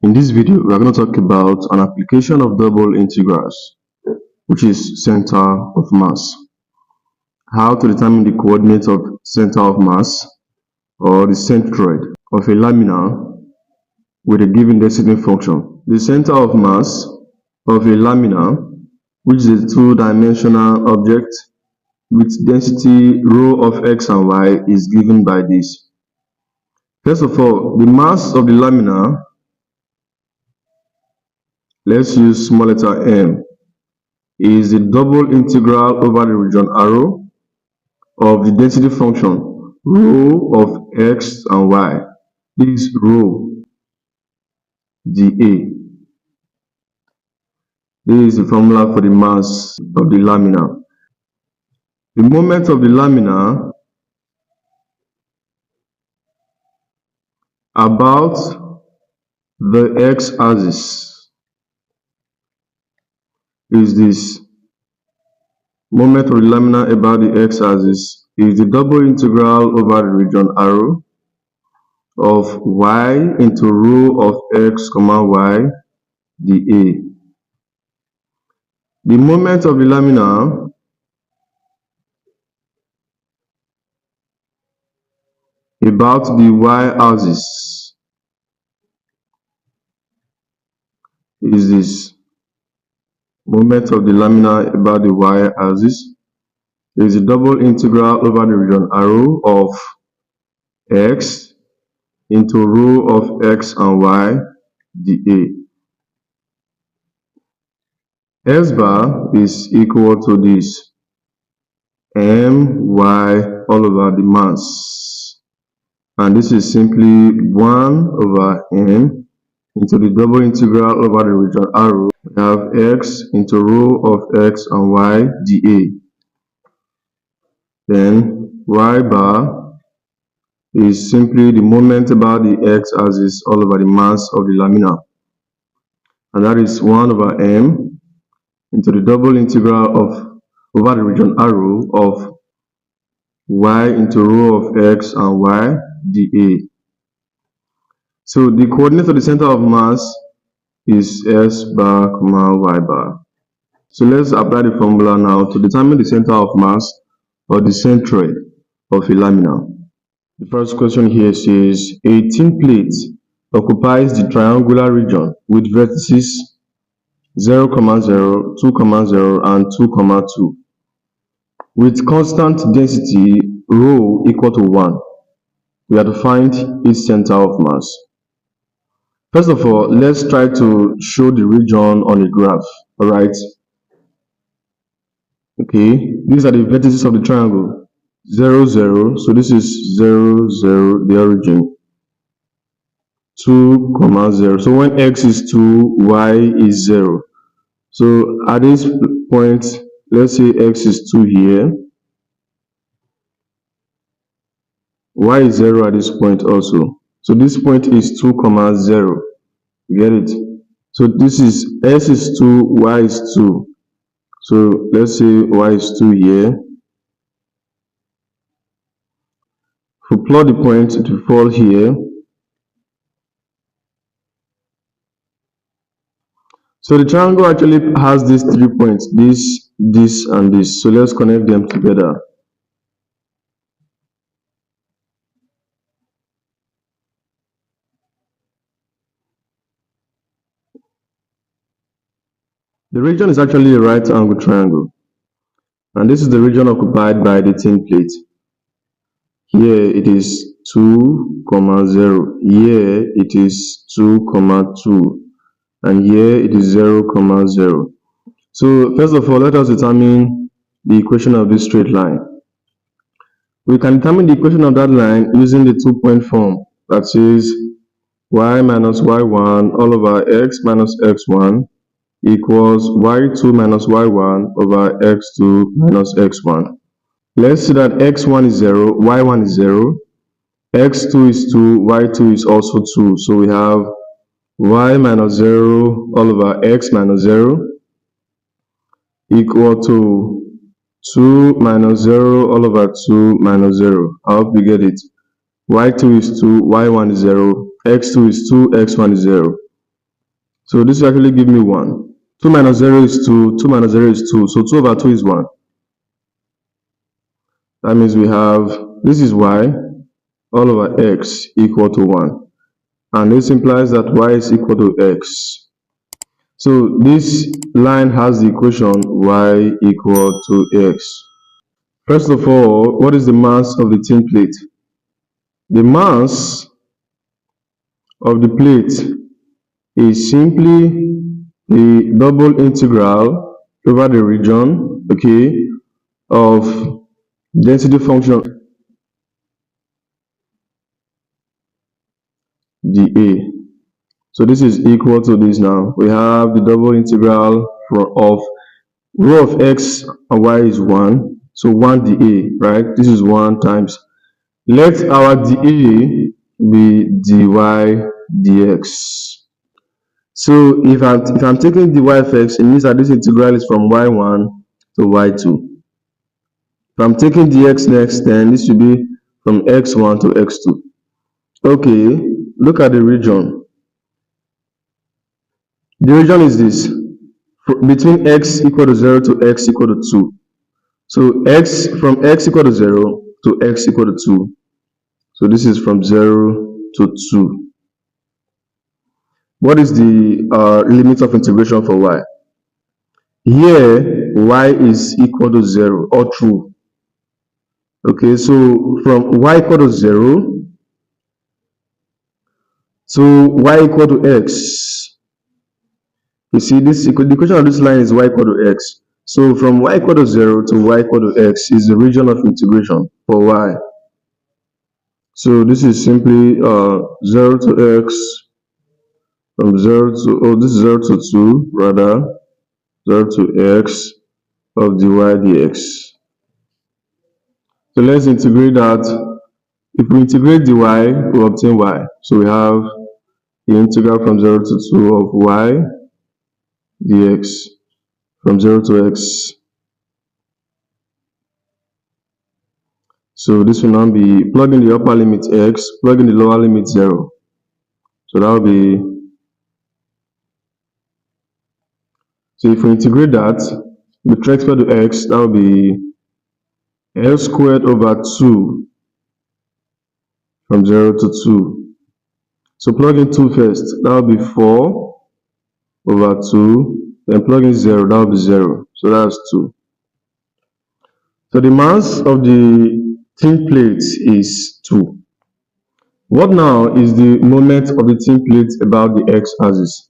In this video, we are going to talk about an application of double integrals, which is center of mass. How to determine the coordinates of center of mass or the centroid of a lamina with a given density function. The center of mass of a lamina, which is a two-dimensional object with density rho of x and y, is given by this. First of all, the mass of the lamina, let's use small letter m, is the double integral over the region arrow of the density function rho of x and y. This is rho dA. This is the formula for the mass of the lamina. The moment of the lamina about the x-axis is this. Moment of the lamina about the x-axis is the double integral over the region arrow of y into rho of x comma y dA. The moment of the lamina about the y-axis is this. Moment of the lamina about the y-axis is the double integral over the region arrow of x into rho of x and y dA. S bar is equal to this my all over the mass, and this is simply 1 over m into the double integral over the region arrow. We have x into rho of x and y dA. Then y bar is simply the moment about the x-axis all over the mass of the lamina, and that is 1 over m into the double integral of over the region arrow of y into rho of x and y dA. So the coordinate of the center of mass is s bar comma y bar. So let's apply the formula now to determine the center of mass or the centroid of a lamina. The first question here says a tin plate occupies the triangular region with vertices 0, 0, 2, 0, and 2, 2, with constant density rho equal to 1. We have to find its center of mass. First of all, let's try to show the region on a graph. All right. Okay, these are the vertices of the triangle. 0, 0. So this is 0, 0, the origin. 2, 0. So when x is 2, y is 0. So at this point, let's say x is 2 here. Y is 0 at this point also. So this point is 2, 0. You get it? So this is s is 2, y is 2. So let's say y is 2 here. If we plot the point, it will fall here. So the triangle actually has these 3 points, this, this, and this. So let's connect them together. The region is actually a right angle triangle, and this is the region occupied by the tin plate. Here it is 2, 0. Here it is 2, 2. And here it is 0, 0. So first of all, let us determine the equation of this straight line. We can determine the equation of that line using the 2-point form that says y minus y1 all over x minus x1 equals y2 minus y1 over x2 minus x1. Let's see that x1 is 0, y1 is 0, x2 is 2, y2 is also 2. So we have y minus 0 all over x minus 0 equal to 2 minus 0 all over 2 minus 0. I hope you get it. y2 is 2, y1 is 0, x2 is 2, x1 is 0. So this will actually give me 1. 2 minus 0 is 2. 2 minus 0 is 2. So 2 over 2 is 1. That means we have, this is y, all over x equal to 1. And this implies that y is equal to x. So this line has the equation y equal to x. First of all, what is the mass of the tin plate? The mass of the plate is simply the double integral over the region, okay, of density function dA. So this is equal to this now. We have the double integral of rho of x and y is 1. So 1 dA, right? This is 1 times. Let our dA be dy dx. So if I'm taking dy of x, it means that this integral is from y1 to y2. If I'm taking dx next, then this should be from x1 to x2. Okay, look at the region. The region is this, between x equal to 0 to x equal to 2. So x from x equal to 0 to x equal to 2. So this is from 0 to 2. What is the limit of integration for y? Here, y is equal to 0 or true. Okay, so from y equal to 0 to y equal to x. You see, the equation of this line is y equal to x. So from y equal to 0 to y equal to x is the region of integration for y. So this is simply 0 to x, from 0 to, this is 0 to 2, rather, 0 to x of dy dx. So let's integrate that. If we integrate dy, we obtain y. So we have the integral from 0 to 2 of y dx from 0 to x. So this will now be, plug in the upper limit x, plug in the lower limit 0. So that will be, so if we integrate that with respect to x, that will be x squared over 2 from 0 to 2. So plug in 2 first, that will be 4 over 2, then plug in 0, that will be 0. So that's 2. So the mass of the tin plate is 2. What now is the moment of the tin plate about the x-axis?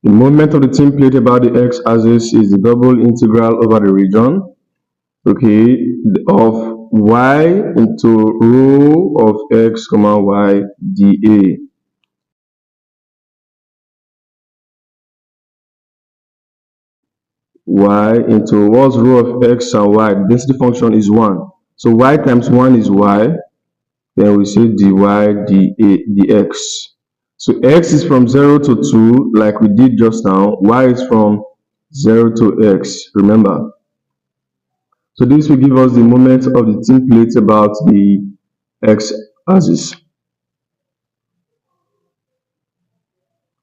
The moment of the tin plate about the x-axis is the double integral over the region, okay, of y into rho of x comma y dA. Y into what's rho of x and y? The density function is 1. So y times 1 is y. Then we say dy dx. So x is from 0 to 2, like we did just now. Y is from 0 to x, remember. So this will give us the moment of the tin plate about the x-axis.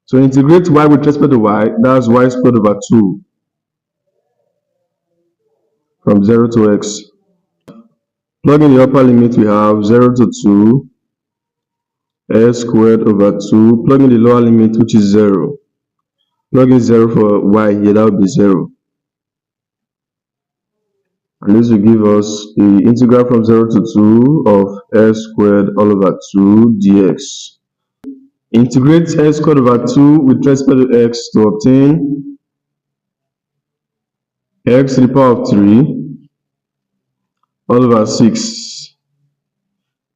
So integrate y with respect to y, that's y squared over 2 from 0 to x. Plug in the upper limit, we have 0 to 2, x squared over 2. Plug in the lower limit, which is 0. Plug in 0 for y here, that will be 0. And this will give us the integral from 0 to 2 of x squared all over 2 dx. Integrate x squared over 2 with respect to x to obtain x to the power of 3 all over 6.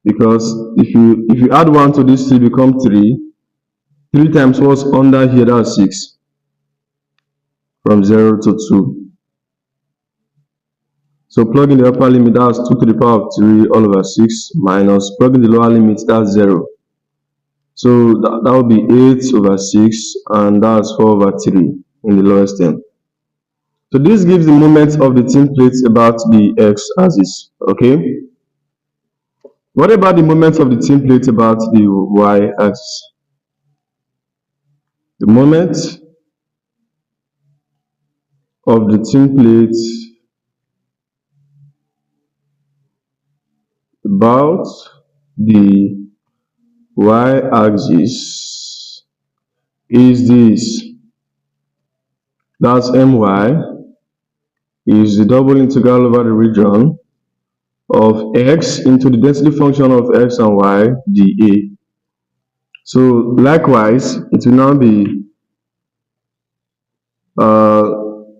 Because if you add 1 to this 3, become 3. 3 times what's under here, that's 6. From 0 to 2. So plug in the upper limit, that's 2 to the power of 3 all over 6 minus plug in the lower limit, that's 0. So that will be 8 over 6 and that's 4 over 3 in the lowest term. So this gives the moment of the tin plate about the x-axis, okay? What about the moment of the tin plate about the y-axis? The moment of the tin plate about the y-axis is this. That's my is the double integral over the region of x into the density function of x and y dA. So likewise, it will now be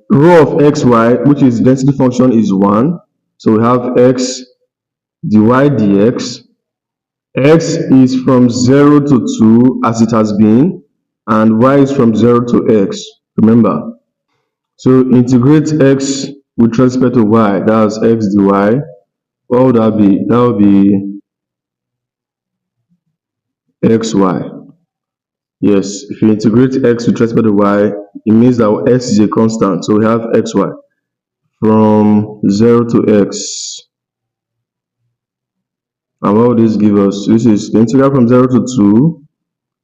rho of xy, which is density function, is 1. So we have x dy dx. X is from 0 to 2 as it has been, and y is from 0 to x. Remember. So integrate x with respect to y. That's x dy. What would that be? That would be xy. Yes, if you integrate x with respect to y, it means that x is a constant. So we have xy from 0 to x. And what will this give us? This is the integral from 0 to 2.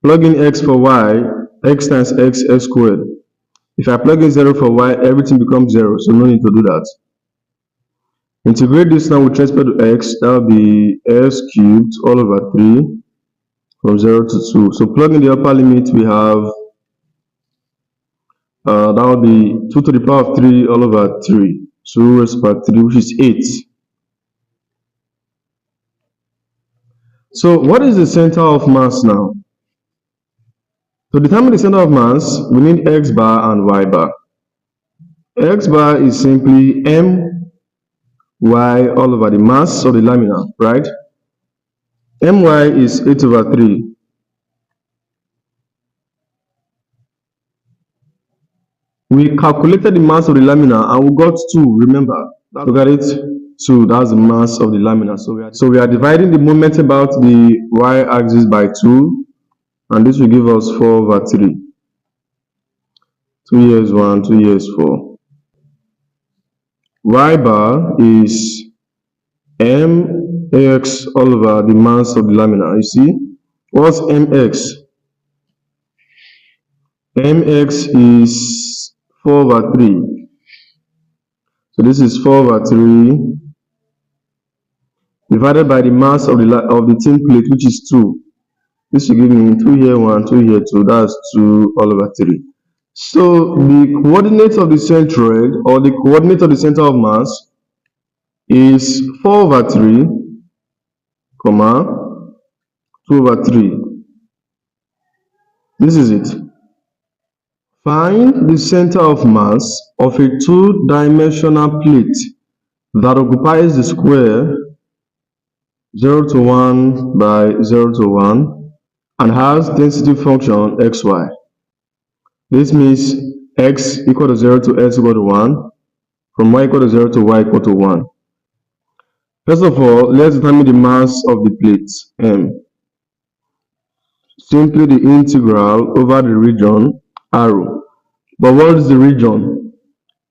Plug in x for y, x times x, x squared. If I plug in 0 for y, everything becomes 0, so no need to do that. Integrate this now with respect to x, that will be s cubed all over 3 from 0 to 2. So plug in the upper limit, we have that will be 2 to the power of 3 all over 3. So 2 raised by 3, which is 8. So what is the center of mass now? To determine the center of mass, we need x bar and y bar. X bar is simply my all over the mass of the lamina, right? My is 8 over 3. We calculated the mass of the lamina and we got 2, remember? Look at it. 2, that's the mass of the lamina. So we are dividing the moment about the y-axis by 2, and this will give us 4 over 3. 2 years 1, 2 years 4. Y bar is mx all over the mass of the lamina. You see? What's mx? Mx is 4 over 3. So this is 4 over 3 divided by the mass of the tin plate, which is 2. This will give me 2 here 1, 2 here 2. That's 2 all over 3. So the coordinate of the centroid, or the coordinate of the center of mass, is 4 over 3, comma, 2 over 3. This is it. Find the center of mass of a two-dimensional plate that occupies the square 0 to 1 by 0 to 1 and has density function xy. This means x equal to 0 to x equal to 1, from y equal to 0 to y equal to 1. First of all, let's determine the mass of the plate, m. Simply the integral over the region, arrow. But what is the region?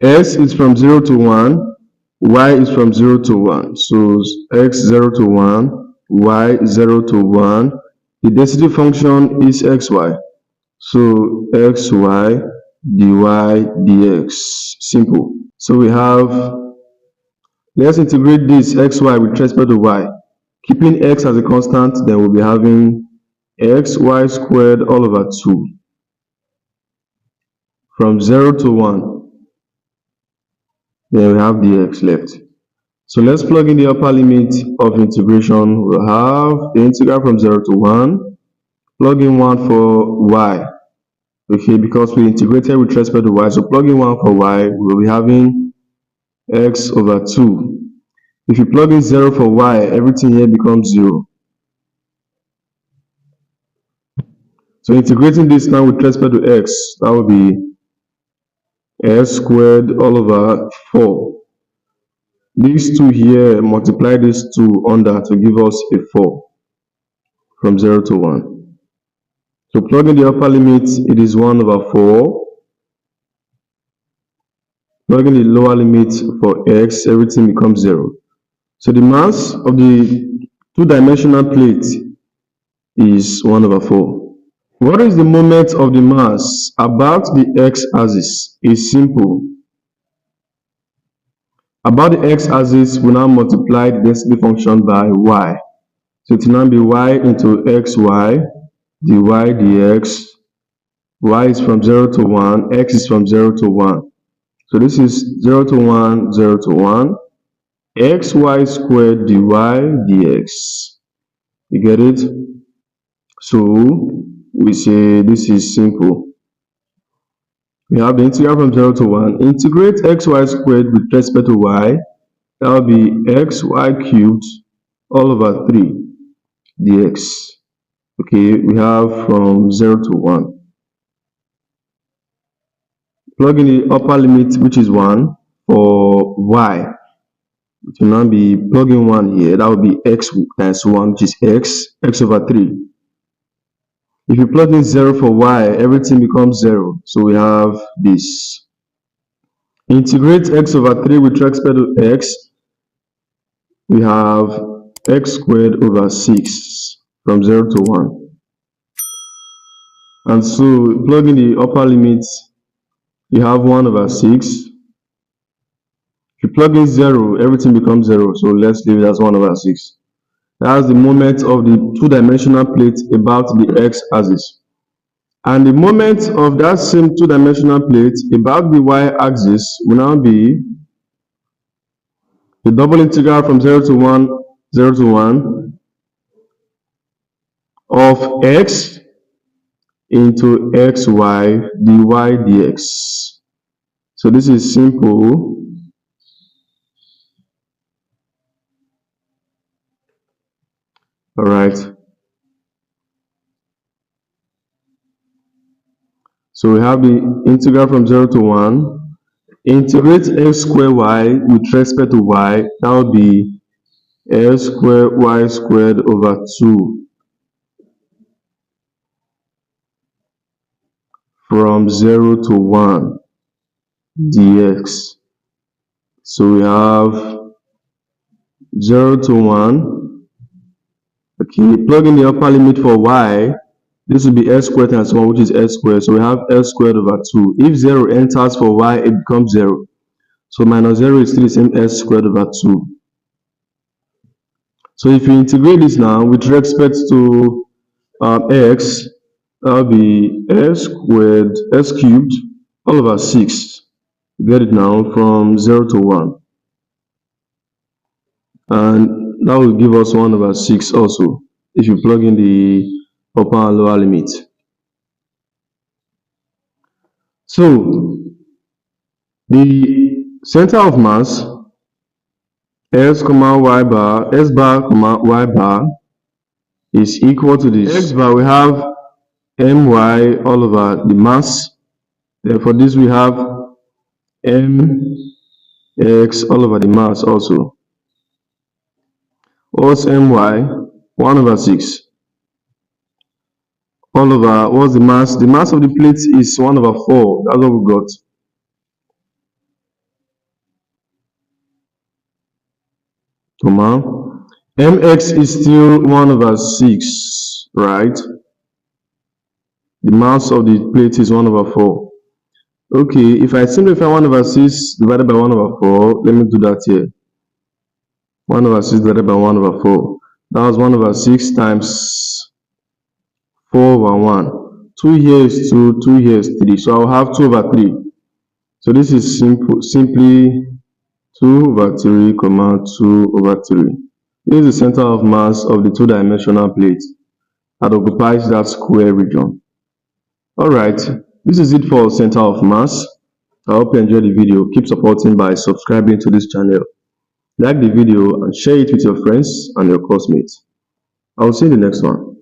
S is from 0 to 1, y is from 0 to 1. So x 0 to 1, y 0 to 1. The density function is xy. So xy dy dx. Simple. So we have, let's integrate this xy with respect to y. Keeping x as a constant, then we'll be having xy squared all over 2 from 0 to 1. Then we have dx left. So let's plug in the upper limit of integration. We'll have the integral from 0 to 1. Plug in 1 for y. Okay, because we integrated with respect to y. So plug in 1 for y, we'll be having x over 2. If you plug in 0 for y, everything here becomes 0. So integrating this now with respect to x, that will be s squared all over 4. These 2 here, multiply these 2 under to give us a 4 from 0 to 1. So plug in the upper limit, it is 1 over 4. Plug in the lower limit for x, everything becomes 0. So the mass of the two-dimensional plate is 1 over 4. What is the moment of the mass about the x-axis? Is simple. About the x-axis, we now multiply the density function by y. So it will now be y into xy, dy dx. Y is from 0 to 1, x is from 0 to 1. So this is 0 to 1, 0 to 1, xy squared dy dx. You get it? So we say this is simple. We have the integral from 0 to 1. Integrate xy squared with respect to y. That will be xy cubed all over 3 dx. Okay, we have from 0 to 1. Plug in the upper limit, which is 1, for y. It will now be plugging 1 here. That will be x times 1, which is x over 3. If you plug in 0 for y, everything becomes 0. So we have this. Integrate x over 3 with respect to x. We have x squared over 6 from 0 to 1. And so plug in the upper limit, you have 1 over 6. If you plug in 0, everything becomes 0. So let's leave it as 1 over 6. That's the moment of the two-dimensional plate about the x-axis. And the moment of that same two-dimensional plate about the y-axis will now be the double integral from 0 to 1, 0 to 1 of x into xy dy dx. So this is simple. All right. So we have the integral from 0 to 1. Integrate x squared y with respect to y. That will be x squared y squared over 2 from 0 to 1 dx. So we have 0 to 1. Okay, plug in the upper limit for y. This will be x squared times 1, which is x squared. So we have x squared over 2. If 0 enters for y, it becomes 0. So minus 0 is still the same x squared over 2. So if you integrate this now with respect to x, that will be x squared, x cubed, all over 6. You get it now from 0 to 1. And that will give us 1 over 6 also, if you plug in the upper and lower limit. So the center of mass, x comma y bar, x bar comma y bar, is equal to this. X bar, we have my all over the mass. Therefore, this we have mx all over the mass also. What's my? 1 over 6. All over, what's the mass? The mass of the plate is 1 over 4. That's what we got. Comma. Mx is still 1 over 6, right? The mass of the plate is 1 over 4. Okay, if I simplify 1 over 6 divided by 1 over 4, let me do that here. 1 over 6 divided by 1 over 4. That was 1 over 6 times 4 over 1. 2 here is 2, 2 here is 3. So I'll have 2 over 3. So this is simply 2 over 3, comma 2 over 3. This is the center of mass of the two-dimensional plate that occupies that square region. Alright, this is it for center of mass. I hope you enjoyed the video. Keep supporting by subscribing to this channel. Like the video and share it with your friends and your classmates. I will see you in the next one.